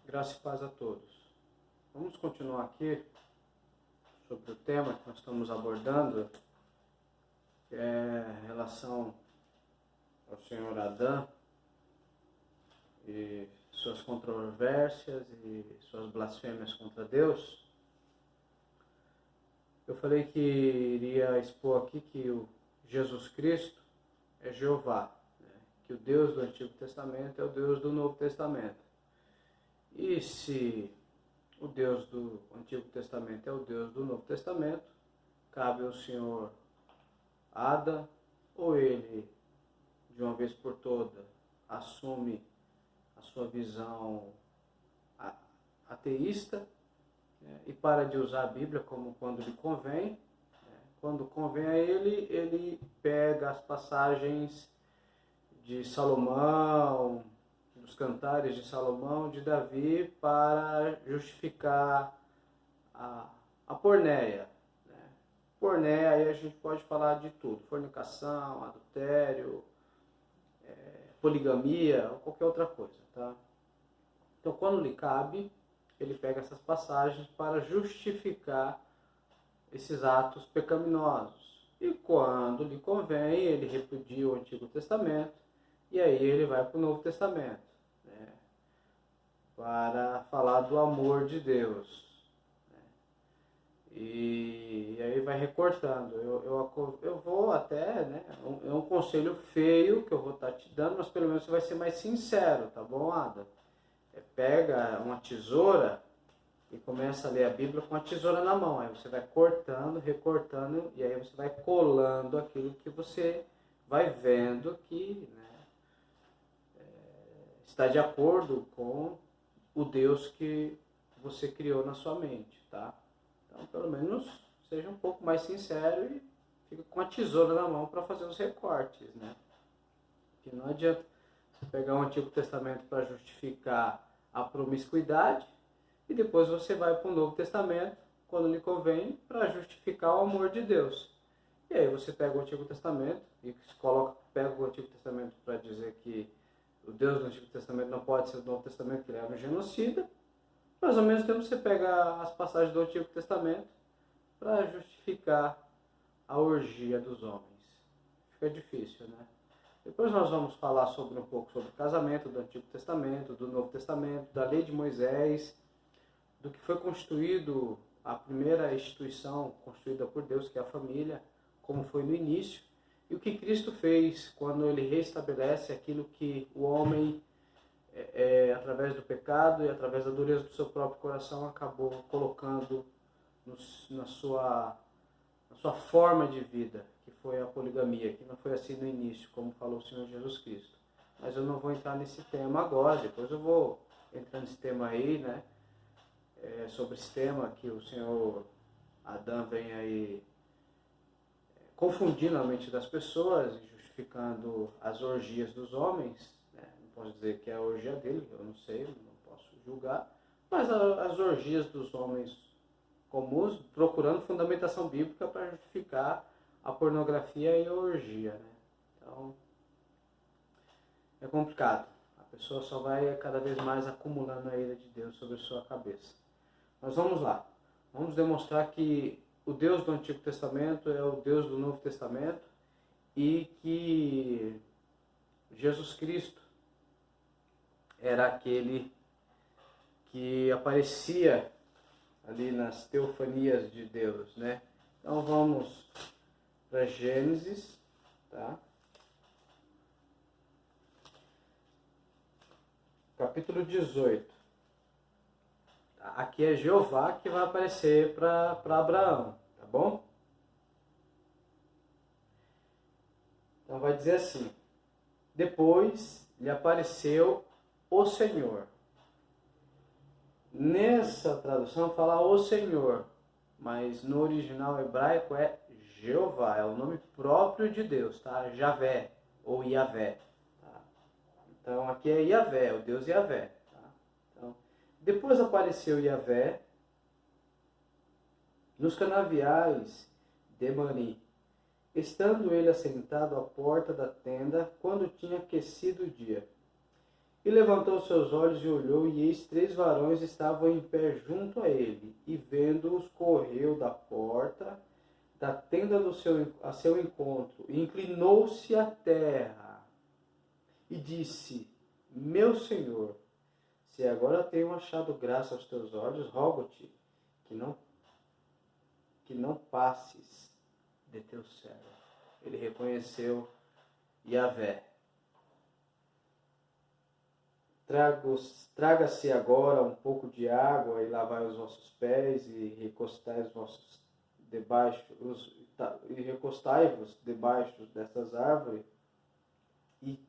Graça e paz a todos. Vamos continuar aqui sobre o tema que nós estamos abordando, que é em relação ao senhor Adão e suas controvérsias e suas blasfêmias contra Deus. Eu falei que iria expor aqui que o Jesus Cristo é Jeová, né? Que o Deus do Antigo Testamento é o Deus do Novo Testamento. E se o Deus do Antigo Testamento é o Deus do Novo Testamento, cabe ao senhor Adão, ou ele, de uma vez por todas, assume a sua visão ateísta, né, e para de usar a Bíblia como quando lhe convém. Né. Quando convém a ele pega as passagens de Salomão, dos cantares de Salomão, de Davi, para justificar a porneia. Né? Porneia, aí a gente pode falar de tudo: fornicação, adultério, poligamia, ou qualquer outra coisa. Tá? Então, quando lhe cabe, ele pega essas passagens para justificar esses atos pecaminosos. E quando lhe convém, ele repudia o Antigo Testamento, e aí ele vai para o Novo Testamento, né, para falar do amor de Deus. Né, e aí vai recortando. Eu vou até, né, é um conselho feio que eu vou estar te dando, mas pelo menos você vai ser mais sincero, tá bom, Ada? Pega uma tesoura e começa a ler a Bíblia com a tesoura na mão. Aí você vai cortando, recortando, e aí você vai colando aquilo que você vai vendo que, né, está de acordo com o Deus que você criou na sua mente, tá? Então, pelo menos, seja um pouco mais sincero e fica com a tesoura na mão para fazer os recortes, né? Porque não adianta você pegar o Antigo Testamento para justificar a promiscuidade e depois você vai para o Novo Testamento, quando lhe convém, para justificar o amor de Deus. E aí você pega o Antigo Testamento e pega o Antigo Testamento para dizer que o Deus do Antigo Testamento não pode ser do Novo Testamento, que ele era um genocida, mas ao mesmo tempo você pega as passagens do Antigo Testamento para justificar a orgia dos homens. Fica difícil, né? Depois nós vamos falar um pouco sobre o casamento do Antigo Testamento, do Novo Testamento, da lei de Moisés, do que foi constituído, a primeira instituição construída por Deus, que é a família, como foi no início, e o que Cristo fez quando ele restabelece aquilo que o homem, através do pecado e através da dureza do seu próprio coração, acabou colocando na sua forma de vida, que foi a poligamia, que não foi assim no início, como falou o Senhor Jesus Cristo. Mas eu não vou entrar nesse tema agora, depois eu vou entrar nesse tema aí, né? Sobre esse tema que o Senhor Adão vem aí confundindo a mente das pessoas e justificando as orgias dos homens, né? Não posso dizer que é a orgia dele, eu não sei, não posso julgar, mas as orgias dos homens comuns, procurando fundamentação bíblica para justificar a pornografia e a orgia, né? Então, é complicado. A pessoa só vai cada vez mais acumulando a ira de Deus sobre a sua cabeça. Mas vamos lá. Vamos demonstrar que o Deus do Antigo Testamento é o Deus do Novo Testamento e que Jesus Cristo era aquele que aparecia ali nas teofanias de Deus, né? Então vamos para Gênesis, tá? Capítulo 18. Aqui é Jeová que vai aparecer para Abraão, tá bom? Então vai dizer assim: depois lhe apareceu o Senhor. Nessa tradução fala o Senhor, mas no original hebraico é Jeová, é o nome próprio de Deus, tá? Javé ou Yavé. Tá? Então aqui é Yavé, o Deus Yavé. Depois apareceu Yavé nos canaviais de Mani, estando ele assentado à porta da tenda, quando tinha aquecido o dia. E levantou seus olhos e olhou, e eis 3 varões estavam em pé junto a ele. E vendo-os, correu da porta da tenda a seu encontro, e inclinou-se à terra, e disse: Meu Senhor, se agora tenho achado graça aos teus olhos, rogo-te que não passes de teu servo. Ele reconheceu Yahvé. Traga-se agora um pouco de água e lavai os vossos pés e recostai-vos debaixo dessas árvores, e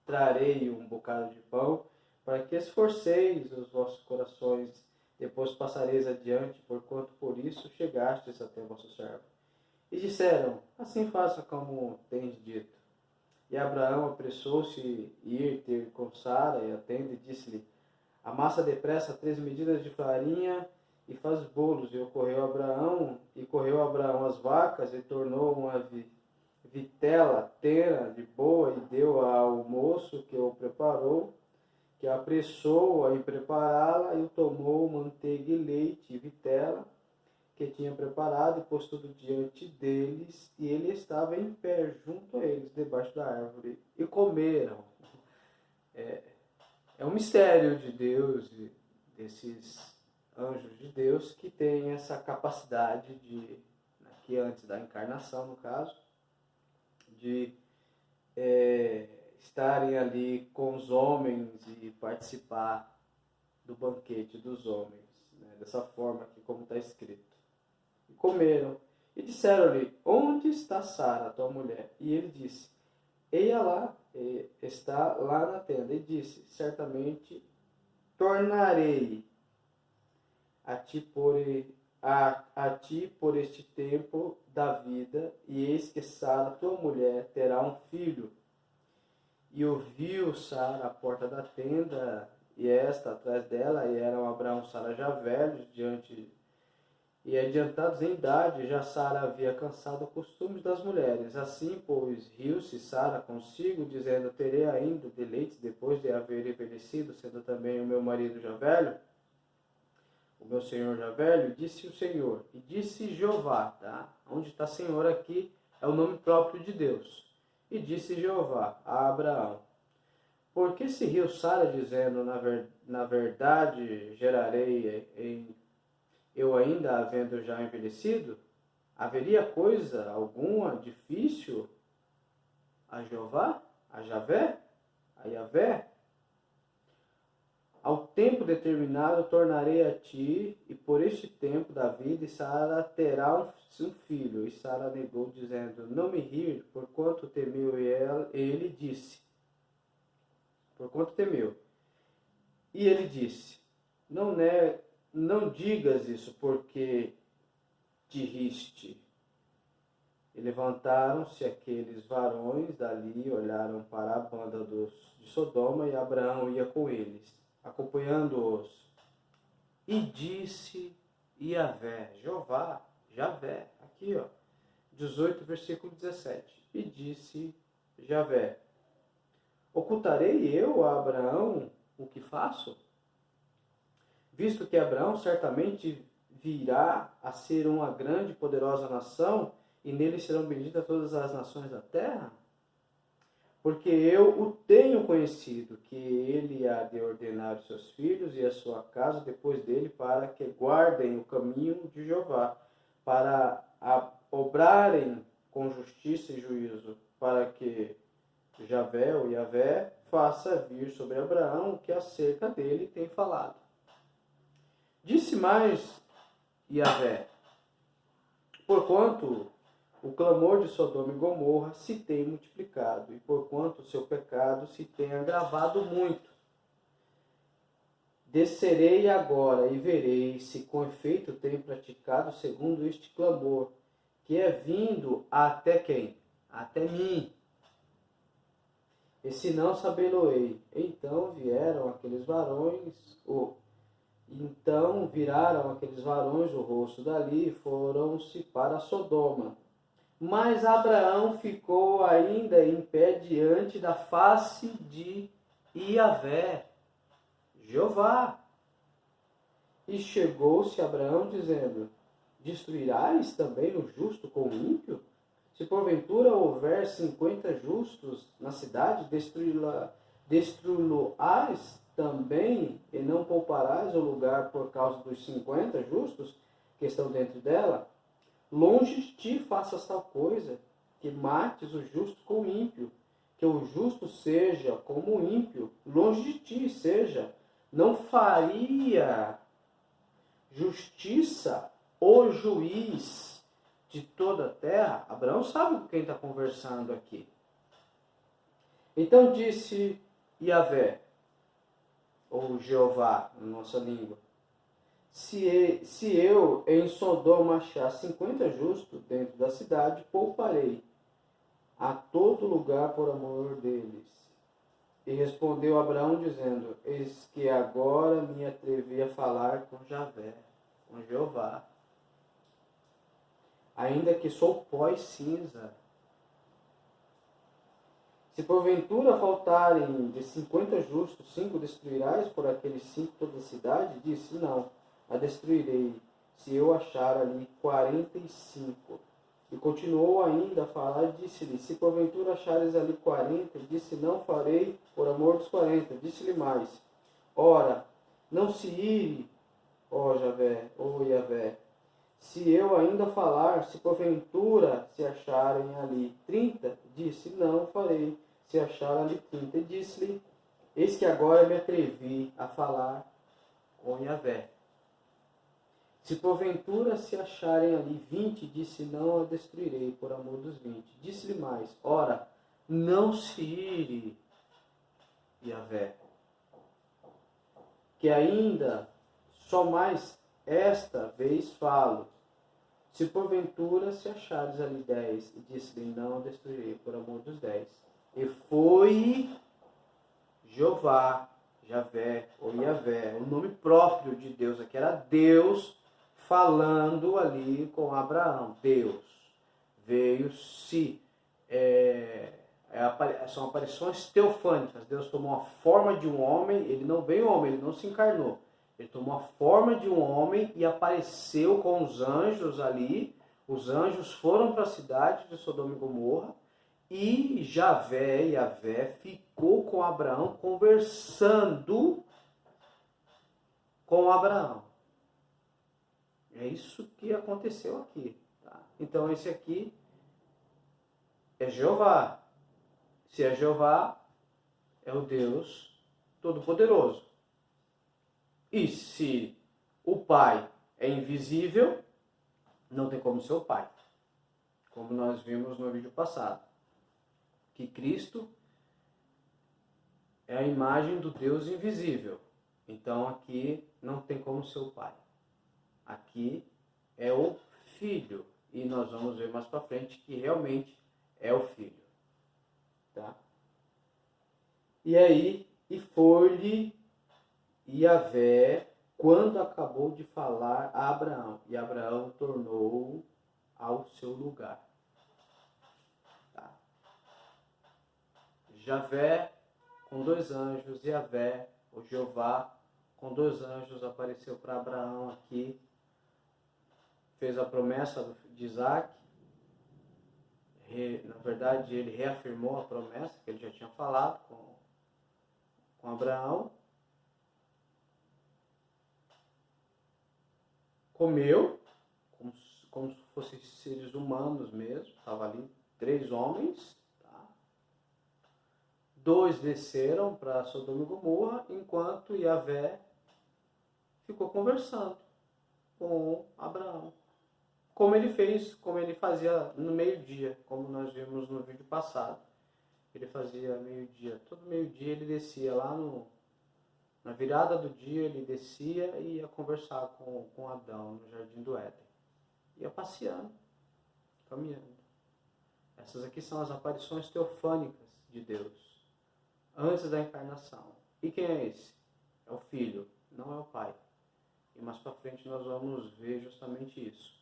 trarei um bocado de pão, para que esforceis os vossos corações, depois passareis adiante, porquanto por isso chegastes até vosso servo. E disseram: Assim faça como tens dito. E Abraão apressou-se ir ter com Sara e a tenda, e disse-lhe: Amassa depressa 3 medidas de farinha e faz bolos. E correu Abraão as vacas, e tornou uma vitela tenra de boa, e deu ao moço que o preparou, que apressou em prepará-la, e tomou manteiga e leite e vitela que tinha preparado, e pôs tudo diante deles, e ele estava em pé junto a eles, debaixo da árvore, e comeram. É um mistério de Deus, desses anjos de Deus, que tem essa capacidade de, que antes da encarnação, no caso, de estarem ali com os homens e participar do banquete dos homens, né? Dessa forma aqui como está escrito. E comeram, e disseram-lhe: Onde está Sara, tua mulher? E ele disse: Eia lá, está lá na tenda. E disse: Certamente tornarei a ti por este tempo da vida, e eis que Sara, tua mulher, terá um filho. E ouviu Sara à porta da tenda, e esta atrás dela, e eram Abraão e Sara já velhos, e adiantados em idade. Já Sara havia cansado o costume das mulheres. Assim, pois, riu-se Sara consigo, dizendo: Terei ainda deleites depois de haver envelhecido, sendo também o meu marido já velho? O meu senhor já velho? Disse o Senhor, e disse Jeová, tá? Onde está Senhor aqui é o nome próprio de Deus. E disse Jeová a Abraão: Por que se riu Sara, dizendo: Na verdade gerarei eu ainda havendo já envelhecido? Haveria coisa alguma difícil a Jeová, a Javé, a Yahvé? Ao tempo determinado tornarei a ti, e por este tempo da vida, e Sara terá um filho. E Sara negou, dizendo: Não me rir, porquanto temeu ele disse. Porquanto temeu. E ele disse: Não digas isso, porque te riste. E levantaram-se aqueles varões dali, olharam para a banda de Sodoma, e Abraão ia com eles, acompanhando-os. E disse Yahvé, Jeová, Javé, aqui 18, versículo 17. E disse Javé: Ocultarei eu a Abraão o que faço? Visto que Abraão certamente virá a ser uma grande e poderosa nação, e nele serão benditas todas as nações da terra? Porque eu o tenho conhecido, que ele há de ordenar os seus filhos e a sua casa depois dele, para que guardem o caminho de Jeová, para obrarem com justiça e juízo, para que Javé, ou Yahvé, faça vir sobre Abraão o que acerca dele tem falado. Disse mais Yahvé: Porquanto o clamor de Sodoma e Gomorra se tem multiplicado, e porquanto o seu pecado se tem agravado muito, descerei agora e verei se com efeito tem praticado segundo este clamor, que é vindo até quem? Até mim. E se não, sabê-lo-ei. Então viraram aqueles varões o rosto dali, e foram-se para Sodoma. Mas Abraão ficou ainda em pé diante da face de Yahvé. Jeová. E chegou-se Abraão dizendo: destruirás também o justo com o ímpio? Se porventura houver 50 justos na cidade, destruí-lo-ás também, e não pouparás o lugar por causa dos 50 justos que estão dentro dela? Longe de ti faças tal coisa, que mates o justo com o ímpio, que o justo seja como o ímpio. Longe de ti seja, não faria justiça o juiz de toda a terra? Abraão sabe com quem está conversando aqui. Então disse Yahvé, ou Jeová, na nossa língua: se eu em Sodoma achar 50 justos dentro da cidade, pouparei a todo lugar por amor deles. E respondeu Abraão dizendo: eis que agora me atrevi a falar com Javé, com Jeová, ainda que sou pó e cinza. Se porventura faltarem de 50 justos, 5 destruirás por aqueles 5 toda a cidade? Disse: não, a destruirei, se eu achar ali 45. E continuou ainda a falar e disse-lhe: se porventura achares ali 40, disse: não farei por amor dos 40. Disse-lhe mais: ora, não se ire, ó Yahvé, se eu ainda falar, se porventura se acharem ali 30, disse: não farei, se achar ali 30. E disse-lhe: eis que agora me atrevi a falar com Yahvé. Se porventura se acharem ali 20, disse: não a destruirei por amor dos 20. Disse-lhe mais: ora, não se ire, Yahvé, que ainda só mais esta vez falo. Se porventura se achares ali 10, disse-lhe: não a destruirei por amor dos 10. E foi Jeová, Javé, ou Yahvé, o nome próprio de Deus aqui era Deus, falando ali com Abraão. Deus veio-se, são aparições teofânicas. Deus tomou a forma de um homem, ele não veio homem, ele não se encarnou. Ele tomou a forma de um homem e apareceu com os anjos ali. Os anjos foram para a cidade de Sodoma e Gomorra e Yahvé ficou com Abraão, conversando com Abraão. É isso que aconteceu aqui. Tá? Então esse aqui é Jeová. Se é Jeová, é o Deus Todo-Poderoso. E se o Pai é invisível, não tem como ser o Pai. Como nós vimos no vídeo passado. Que Cristo é a imagem do Deus invisível. Então aqui não tem como ser o Pai. Aqui é o Filho. E nós vamos ver mais para frente que realmente é o Filho. Tá? E aí, e foi-lhe Yahvé quando acabou de falar a Abraão. E Abraão tornou ao seu lugar. Tá? Javé com 2 anjos, Yahvé, o Jeová, com 2 anjos, apareceu para Abraão aqui. Fez a promessa de Isaac. Na verdade, ele reafirmou a promessa que ele já tinha falado com Abraão. Comeu, como se fossem seres humanos mesmo. Estava ali 3 homens. Tá? 2 desceram para Sodoma e Gomorra, enquanto Yahvé ficou conversando com Abraão. Como ele fazia no meio-dia, como nós vimos no vídeo passado. Ele fazia meio-dia, todo meio-dia ele descia lá na virada do dia, ele descia e ia conversar com Adão no Jardim do Éden. Ia passeando, caminhando. Essas aqui são as aparições teofânicas de Deus, antes da encarnação. E quem é esse? É o Filho, não é o Pai. E mais para frente nós vamos ver justamente isso.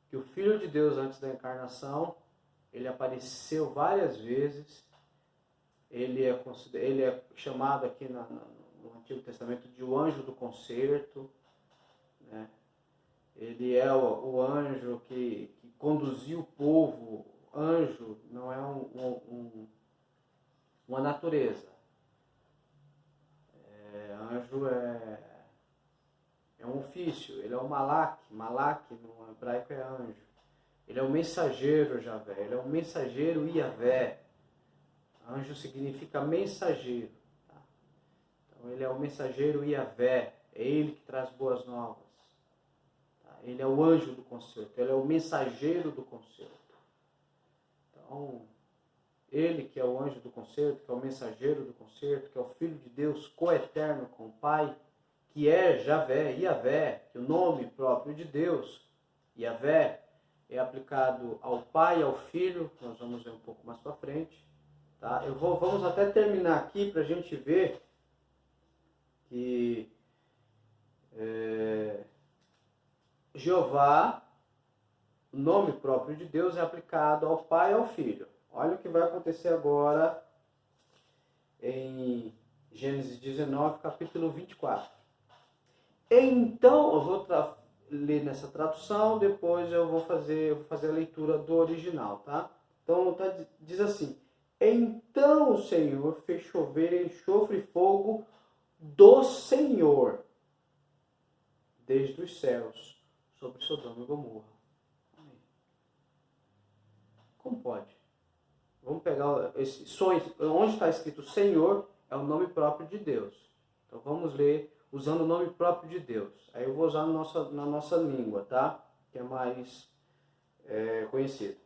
Que o Filho de Deus, antes da encarnação, ele apareceu várias vezes. Ele é chamado aqui no Antigo Testamento de o anjo do concerto, né? Ele é o anjo que conduziu o povo. Anjo não é uma natureza. Anjo é um ofício. Ele é o malak. Malak no hebraico é anjo. Ele é o mensageiro Javé. Ele é o mensageiro Iavé. Anjo significa mensageiro. Tá? Então ele é o mensageiro Iavé. É ele que traz boas novas. Ele é o anjo do concerto, ele é o mensageiro do concerto. Então, ele que é o anjo do concerto, que é o mensageiro do concerto, que é o Filho de Deus coeterno com o Pai, que é Javé, Iavé, que é o nome próprio de Deus, Iavé, é aplicado ao Pai e ao Filho, nós vamos ver um pouco mais para frente. Tá? Vamos até terminar aqui para a gente ver que Jeová, o nome próprio de Deus, é aplicado ao Pai e ao Filho. Olha o que vai acontecer agora em Gênesis 19, capítulo 24. Então, eu vou ler nessa tradução, depois eu vou fazer a leitura do original, tá? Então, diz assim: então o Senhor fez chover enxofre e fogo do Senhor desde os céus sobre Sodoma e Gomorra. Como pode? Vamos pegar esse sonho. Onde está escrito Senhor é o nome próprio de Deus. Então vamos ler usando o nome próprio de Deus. Aí eu vou usar na nossa língua, tá? Que é mais conhecido.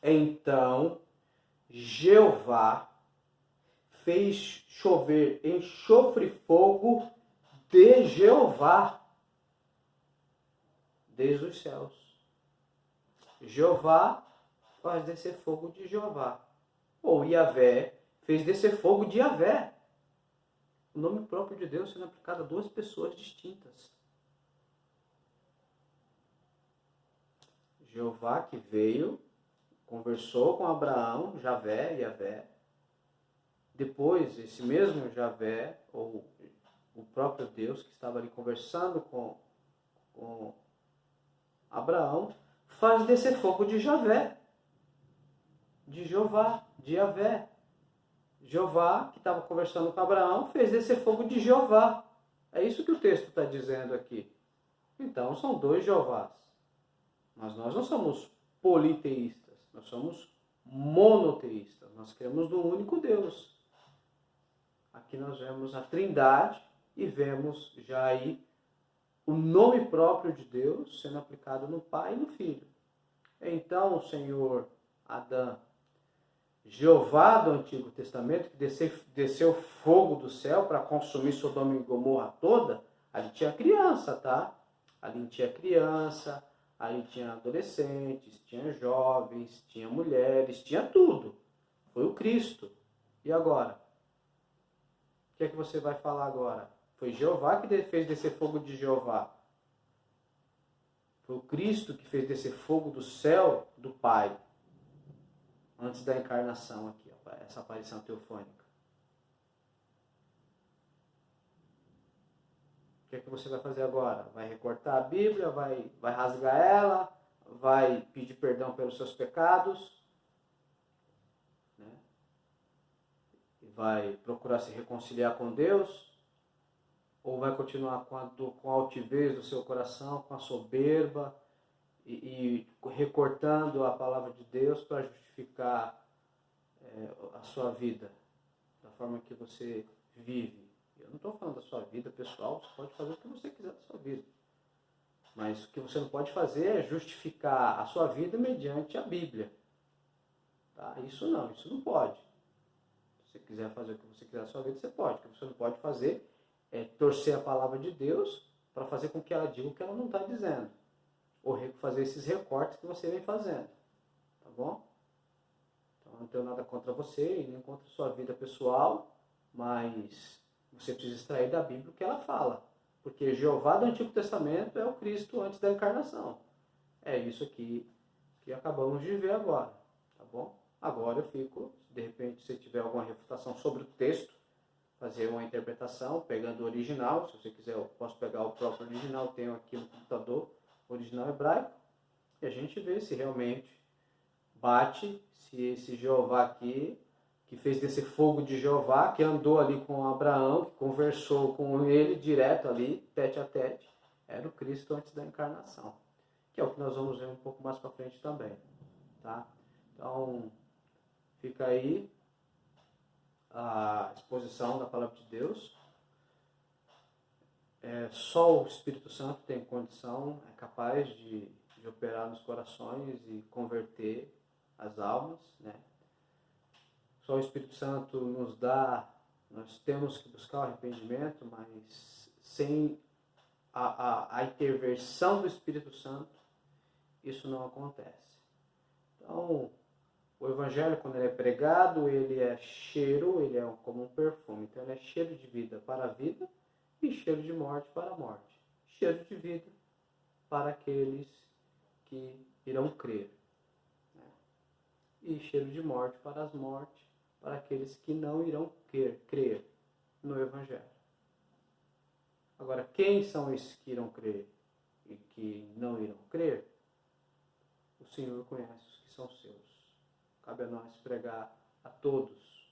Então Jeová fez chover enxofre e fogo de Jeová desde os céus. Jeová faz descer fogo de Jeová. Ou Iavé fez descer fogo de Iavé. O nome próprio de Deus sendo aplicado a duas pessoas distintas. Jeová que veio, conversou com Abraão, Javé, Iavé. Depois, esse mesmo Javé, ou o próprio Deus que estava ali conversando com Abraão, faz descer fogo de Javé, de Jeová, de Iavé. Jeová, que estava conversando com Abraão, fez descer fogo de Jeová. É isso que o texto está dizendo aqui. Então, são dois Jeovás. Mas nós não somos politeístas, nós somos monoteístas. Nós cremos no único Deus. Aqui nós vemos a Trindade e vemos já aí o nome próprio de Deus sendo aplicado no Pai e no Filho. Então, o Senhor Adão, Jeová do Antigo Testamento, que desceu fogo do céu para consumir Sodoma e Gomorra toda, ali tinha criança, tá? Ali tinha criança, ali tinha adolescentes, tinha jovens, tinha mulheres, tinha tudo. Foi o Cristo. E agora? O que é que você vai falar agora? Foi Jeová que fez descer fogo de Jeová. Foi o Cristo que fez descer fogo do céu do Pai. Antes da encarnação aqui, essa aparição teofânica. O que é que você vai fazer agora? Vai recortar a Bíblia? Vai rasgar ela? Vai pedir perdão pelos seus pecados? Né? Vai procurar se reconciliar com Deus? Ou vai continuar com a altivez do seu coração, com a soberba e recortando a palavra de Deus para justificar a sua vida, da forma que você vive? Eu não estou falando da sua vida pessoal, você pode fazer o que você quiser da sua vida. Mas o que você não pode fazer é justificar a sua vida mediante a Bíblia. Tá? Isso não pode. Se você quiser fazer o que você quiser da sua vida, você pode. O que você não pode fazer é torcer a palavra de Deus para fazer com que ela diga o que ela não está dizendo. Ou fazer esses recortes que você vem fazendo. Tá bom? Então, eu não tenho nada contra você e nem contra a sua vida pessoal, mas você precisa extrair da Bíblia o que ela fala. Porque Jeová do Antigo Testamento é o Cristo antes da encarnação. É isso aqui que acabamos de ver agora. Tá bom? Agora eu fico, de repente, se tiver alguma refutação sobre o texto, fazer uma interpretação pegando o original. Se você quiser, eu posso pegar o próprio original, tenho aqui no computador o original hebraico, e a gente vê se realmente bate, se esse Jeová aqui, que fez desse fogo de Jeová, que andou ali com Abraão, que conversou com ele direto ali, tete a tete, era o Cristo antes da encarnação, que é o que nós vamos ver um pouco mais para frente também, tá? Então, fica aí a exposição da palavra de Deus. Só o Espírito Santo tem condição, é capaz de operar nos corações e converter as almas, né? Só o Espírito Santo nos dá, nós temos que buscar o arrependimento, mas sem a intervenção do Espírito Santo, isso não acontece. Então, o Evangelho, quando ele é pregado, ele é cheiro, ele é como um perfume. Então, ele é cheiro de vida para a vida e cheiro de morte para a morte. Cheiro de vida para aqueles que irão crer. Né? E cheiro de morte para as mortes, para aqueles que não irão crer no Evangelho. Agora, quem são esses que irão crer e que não irão crer? O Senhor conhece os que são seus. Cabe a nós pregar a todos,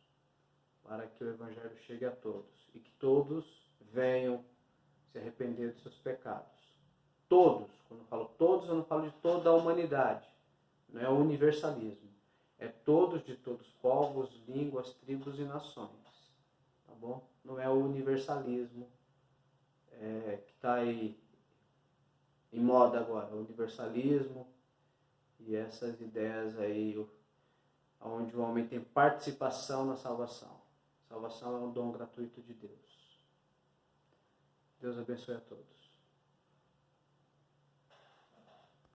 para que o Evangelho chegue a todos e que todos venham se arrepender dos seus pecados. Todos, quando eu falo todos, eu não falo de toda a humanidade, não é o universalismo, é todos, de todos os povos, línguas, tribos e nações, tá bom? Não é o universalismo que está aí em moda agora, o universalismo e essas ideias aí, onde o homem tem participação na salvação. Salvação é um dom gratuito de Deus. Deus abençoe a todos.